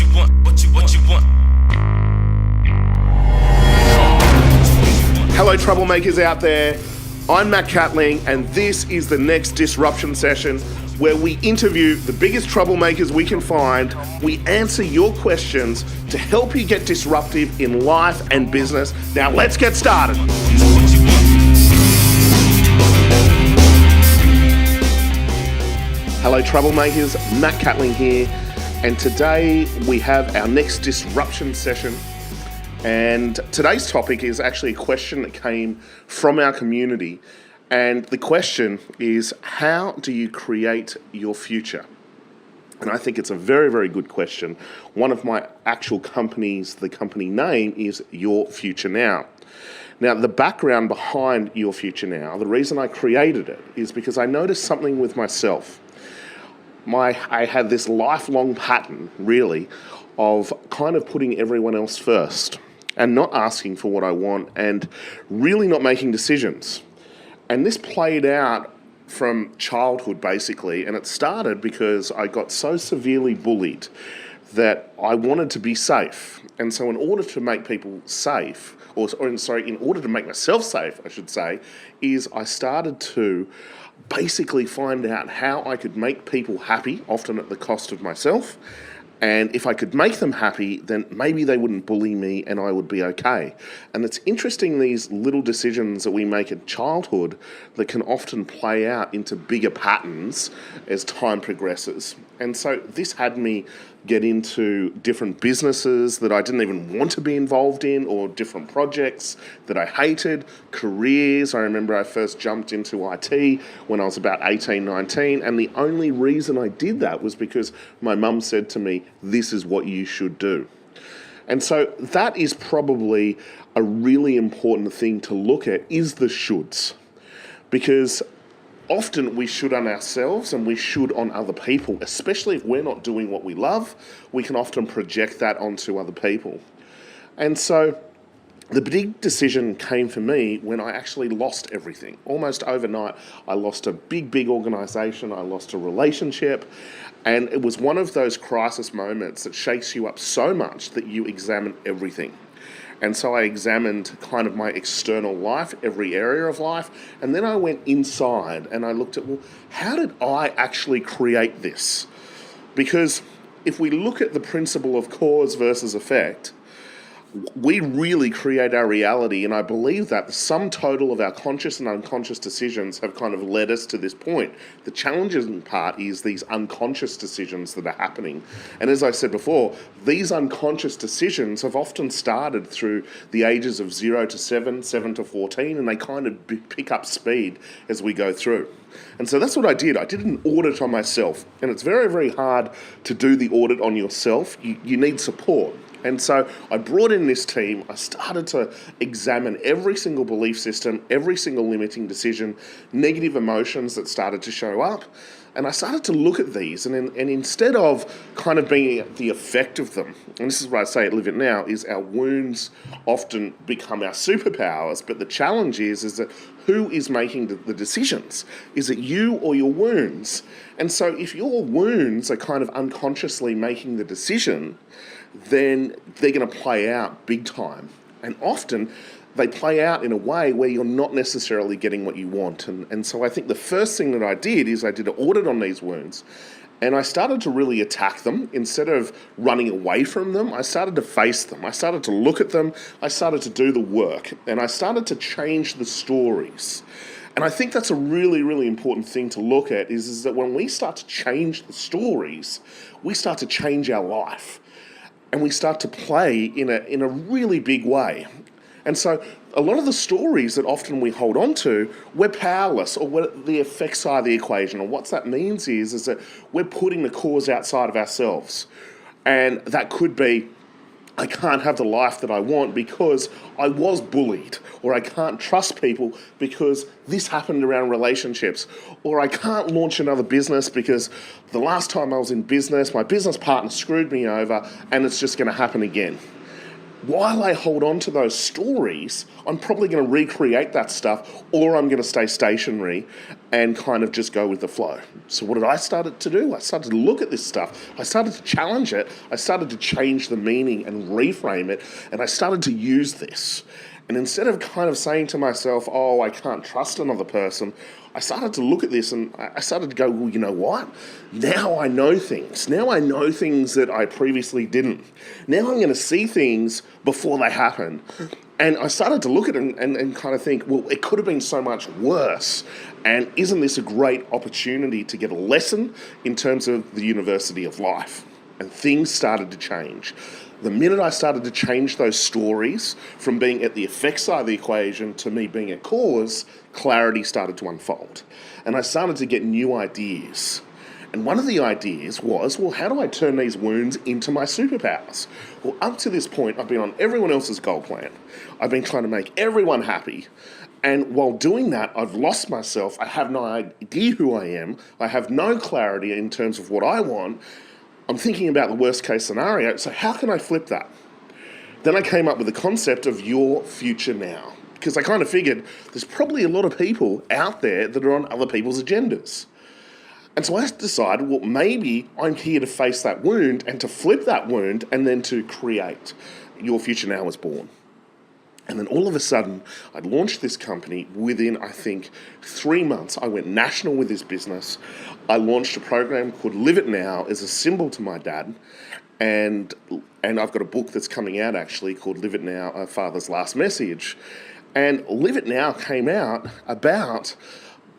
you want, what you want. Hello, troublemakers out there. I'm Matt Catling, and this is the next disruption session where we interview the biggest troublemakers we can find. We answer your questions to help you get disruptive in life and business. Now, let's get started. Hello, troublemakers. Matt Catling here, and today we have our next disruption session. And today's topic is actually a question that came from our community. And the question is, how do you create your future? And I think it's a very, very good question. One of my actual companies, the company name is Your Future Now. Now, the background behind Your Future Now, the reason I created it is because I noticed something with myself. I had this lifelong pattern, really, of kind of putting everyone else first and not asking for what I want and really not making decisions. And this played out from childhood, basically, and it started because I got so severely bullied that I wanted to be safe. And so in order to make people safe, in order to make myself safe, I should say, is I started to basically find out how I could make people happy, often at the cost of myself. And if I could make them happy, then maybe they wouldn't bully me and I would be okay. And it's interesting, these little decisions that we make in childhood that can often play out into bigger patterns as time progresses. And so this had me get into different businesses that I didn't even want to be involved in, or different projects that I hated, careers. I remember I first jumped into IT when I was about 18, 19, and the only reason I did that was because my mum said to me, this is what you should do. And so that is probably a really important thing to look at, is the shoulds. Because often we should on ourselves and we should on other people, especially if we're not doing what we love. We can often project that onto other people. And so the big decision came for me when I actually lost everything. Almost overnight, I lost a big organisation, I lost a relationship, and it was one of those crisis moments that shakes you up so much that you examine everything. And so I examined kind of my external life, every area of life, and then I went inside and I looked at, well, how did I actually create this? Because if we look at the principle of cause versus effect, we really create our reality, and I believe that the sum total of our conscious and unconscious decisions have kind of led us to this point. The challenging part is these unconscious decisions that are happening. And as I said before, these unconscious decisions have often started through the ages of 0 to 7, 7 to 14, and they kind of pick up speed as we go through. And so that's what I did. I did an audit on myself, and it's very, very hard to do the audit on yourself. You need support. And so I brought in this team. I started to examine every single belief system, every single limiting decision, negative emotions that started to show up. And I started to look at these, and instead of kind of being the effect of them, and this is what I say at Live It Now, is our wounds often become our superpowers. But the challenge is that who is making the decisions? Is it you or your wounds? And so if your wounds are kind of unconsciously making the decision, then they're going to play out big time. And often they play out in a way where you're not necessarily getting what you want. And so I think the first thing that I did is I did an audit on these wounds, and I started to really attack them. Instead of running away from them, I started to face them. I started to look at them. I started to do the work, and I started to change the stories. And I think that's a really, really important thing to look at, is that when we start to change the stories, we start to change our life. And we start to play in a really big way. And so a lot of the stories that often we hold on to, we're powerless, or we're the effect side of the equation. And what that means is that we're putting the cause outside of ourselves. And that could be, I can't have the life that I want because I was bullied, or I can't trust people because this happened around relationships, or I can't launch another business because the last time I was in business, my business partner screwed me over and it's just going to happen again. while I hold on to those stories, I'm probably going to recreate that stuff, or I'm going to stay stationary and kind of just go with the flow. So what did I start to do? I started to look at this stuff. I started to challenge it. I started to change the meaning and reframe it, and I started to use this. And instead of kind of saying to myself, oh, I can't trust another person, I started to look at this and I started to go, well, you know what? Now I know things. Now I know things that I previously didn't. Now I'm going to see things before they happen. And I started to look at it and kind of think, well, it could have been so much worse. And isn't this a great opportunity to get a lesson in terms of the university of life? And things started to change. The minute I started to change those stories from being at the effect side of the equation to me being at cause, clarity started to unfold. And I started to get new ideas. And one of the ideas was, well, how do I turn these wounds into my superpowers? Well, up to this point, I've been on everyone else's goal plan. I've been trying to make everyone happy. And while doing that, I've lost myself. I have no idea who I am. I have no clarity in terms of what I want. I'm thinking about the worst case scenario, so how can I flip that? Then I came up with the concept of your future now, because I kind of figured there's probably a lot of people out there that are on other people's agendas. And so I decided, well, maybe I'm here to face that wound and to flip that wound and then to create. Your Future Now was born. And then all of a sudden, I'd launched this company within, I think, 3 months. I went national with this business. I launched a program called Live It Now as a symbol to my dad. And I've got a book that's coming out, actually, called Live It Now, A Father's Last Message. And Live It Now came out about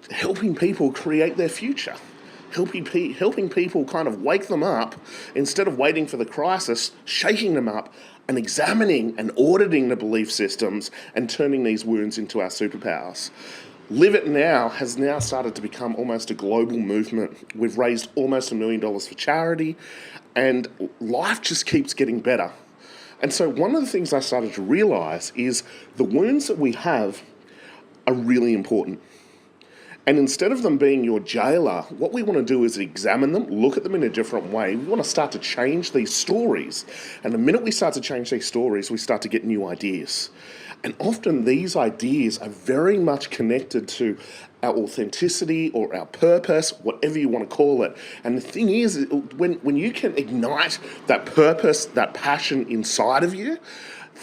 helping people create their future. Helping people kind of wake them up, instead of waiting for the crisis, shaking them up and examining and auditing the belief systems and turning these wounds into our superpowers. Live It Now has now started to become almost a global movement. We've raised almost $1 million for charity, and life just keeps getting better. And so one of the things I started to realise is the wounds that we have are really important. And instead of them being your jailer, what we want to do is examine them, look at them in a different way. We want to start to change these stories. And the minute we start to change these stories, we start to get new ideas. And often these ideas are very much connected to our authenticity or our purpose, whatever you want to call it. And the thing is, when you can ignite that purpose, that passion inside of you,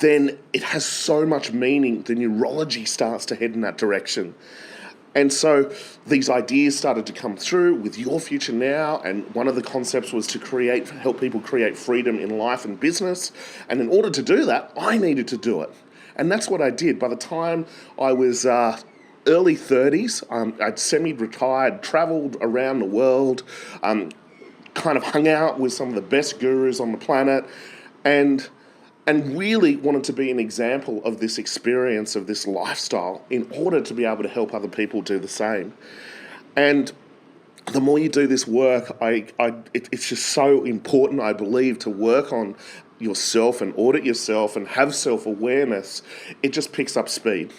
then it has so much meaning. The neurology starts to head in that direction. And so these ideas started to come through with Your Future Now, and one of the concepts was to help people create freedom in life and business. And in order to do that, I needed to do it. And that's what I did. By the time I was early 30s, I'd semi-retired, travelled around the world, kind of hung out with some of the best gurus on the planet, and really wanted to be an example of this experience, of this lifestyle, in order to be able to help other people do the same. And the more you do this work, it's just so important, I believe, to work on yourself and audit yourself and have self-awareness. It just picks up speed.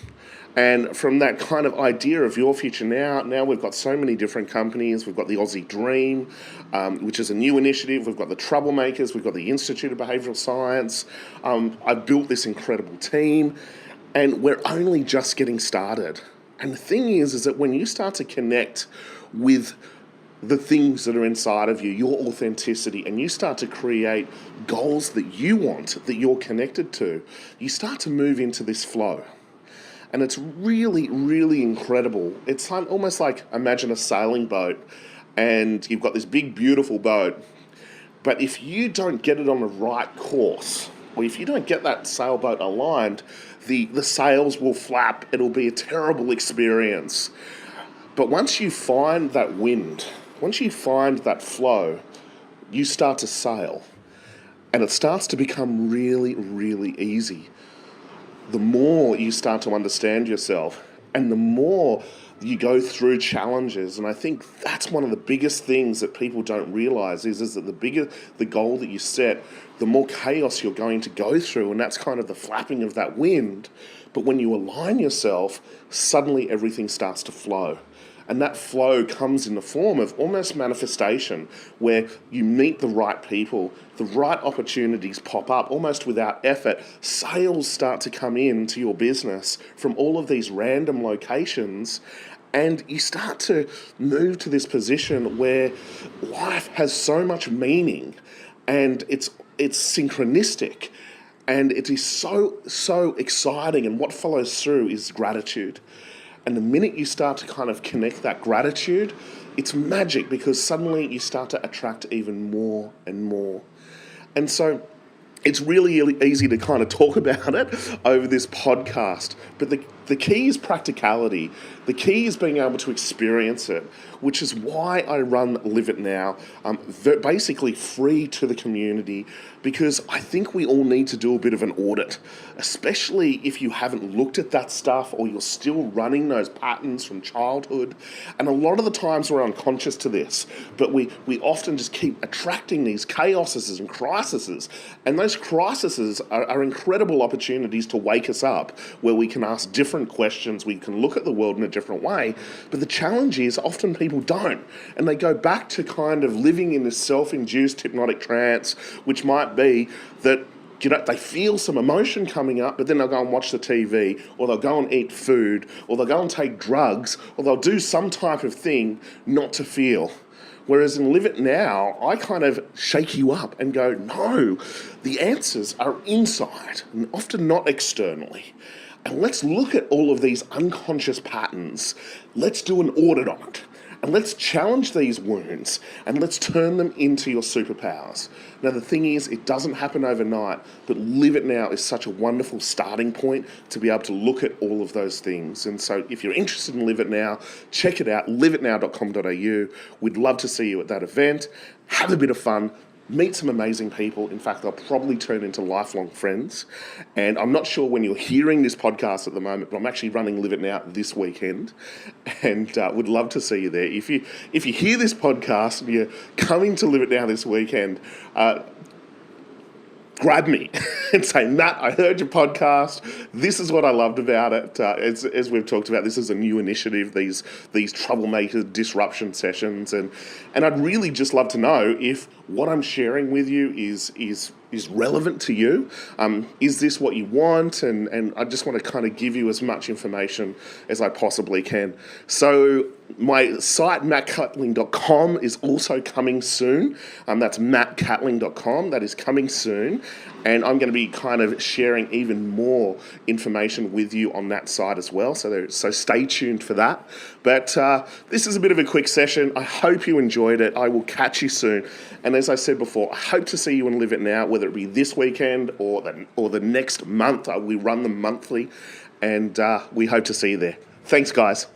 And from that kind of idea of Your Future now we've got so many different companies. We've got the Aussie Dream, which is a new initiative. We've got the Troublemakers. We've got the Institute of Behavioural Science. I've built this incredible team, and we're only just getting started. And the thing is that when you start to connect with the things that are inside of you, your authenticity, and you start to create goals that you want, that you're connected to, you start to move into this flow. And it's really, really incredible. It's almost like, imagine a sailing boat, and you've got this big, beautiful boat. But if you don't get it on the right course, or if you don't get that sailboat aligned, the sails will flap. It'll be a terrible experience. But once you find that wind, once you find that flow, you start to sail. And it starts to become really, really easy. The more you start to understand yourself, and the more you go through challenges. And I think that's one of the biggest things that people don't realize is that the bigger the goal that you set, the more chaos you're going to go through. And that's kind of the flapping of that wind. But when you align yourself, suddenly everything starts to flow. And that flow comes in the form of almost manifestation, where you meet the right people, the right opportunities pop up almost without effort. Sales start to come into your business from all of these random locations. And you start to move to this position where life has so much meaning, and it's synchronistic, and it is so exciting. And what follows through is gratitude. And the minute you start to kind of connect that gratitude, it's magic, because suddenly you start to attract even more and more. And so it's really easy to kind of talk about it over this podcast, but the key is practicality. The key is being able to experience it, which is why I run Live It Now, basically free to the community, because I think we all need to do a bit of an audit, especially if you haven't looked at that stuff or you're still running those patterns from childhood. And a lot of the times we're unconscious to this, but we often just keep attracting these chaoses and crises. And those crises are incredible opportunities to wake us up, where we can ask different questions, we can look at the world in a different way. But the challenge is often people don't, and they go back to kind of living in this self-induced hypnotic trance, which might be that they feel some emotion coming up, but then they'll go and watch the TV, or they'll go and eat food, or they'll go and take drugs, or they'll do some type of thing not to feel. Whereas in Live It Now, I kind of shake you up and go, no, the answers are inside and often not externally. And let's look at all of these unconscious patterns. Let's do an audit on it. And let's challenge these wounds, and let's turn them into your superpowers. Now, the thing is, it doesn't happen overnight, but Live It Now is such a wonderful starting point to be able to look at all of those things. And so if you're interested in Live It Now, check it out, liveitnow.com.au. We'd love to see you at that event. Have a bit of fun. Meet some amazing people. In fact, they'll probably turn into lifelong friends. And I'm not sure when you're hearing this podcast at the moment, but I'm actually running Live It Now this weekend, and would love to see you there. If you hear this podcast and you're coming to Live It Now this weekend, grab me and say, Matt, I heard your podcast. This is what I loved about it. As we've talked about, this is a new initiative, these troublemaker disruption sessions. And I'd really just love to know if what I'm sharing with you is relevant to you. Is this what you want? And I just want to kind of give you as much information as I possibly can. So my site, mattcatling.com, is also coming soon. That's mattcatling.com. That is coming soon. And I'm going to be kind of sharing even more information with you on that site as well. So stay tuned for that. But this is a bit of a quick session. I hope you enjoyed it. I will catch you soon. And as I said before, I hope to see you and Live It Now, whether it be this weekend or the next month. We run them monthly, and we hope to see you there. Thanks, guys.